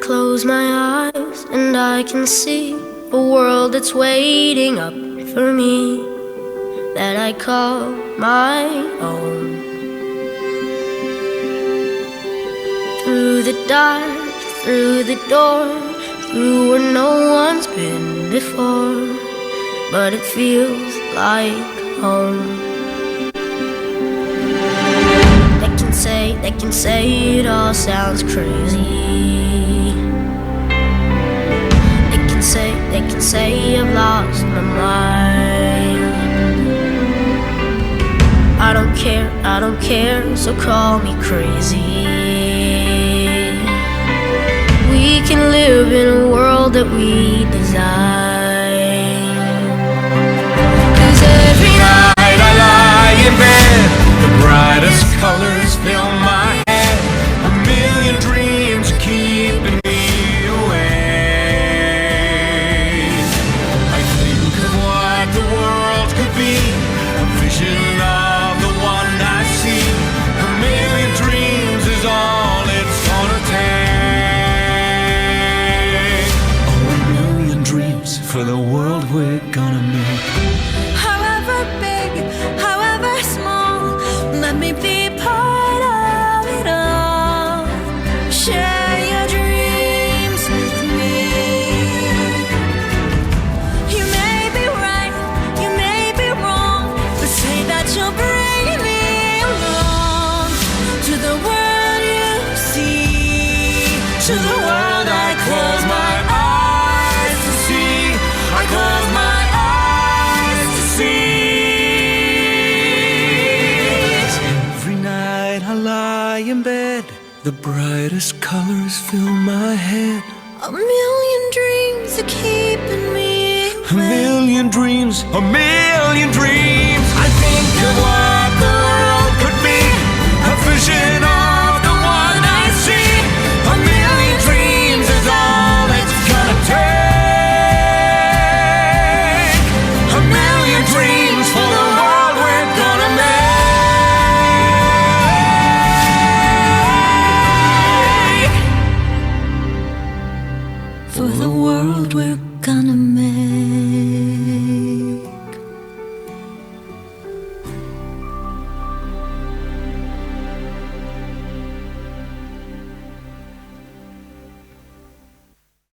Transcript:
close my eyes and I can see a world that's waiting up for me, that I call my own. Through the dark, through the door, through where no one's been before, but it feels like home. They can say it all sounds crazy. They can say I've lost my mind. I don't care, so call me crazy. We can live in a world that we design. 'Cause every night I lie in bed, the brightest colors fill my head, a million dreams keeping me awake. I think of what the world could be, a vision of the one I see. A million dreams is all it's gonna take. Oh, a million dreams for the world we're gonna make. However big, however small, let me be part of it all. Share your dreams with me. You may be right, you may be wrong, but say that you'll bring me along to the world you see, to the world I close my eyes to see. I close my eyes to see. Every night I lie in bed, the brightest colors fill my head. A million dreams are keeping me A million dreams, a million dreams.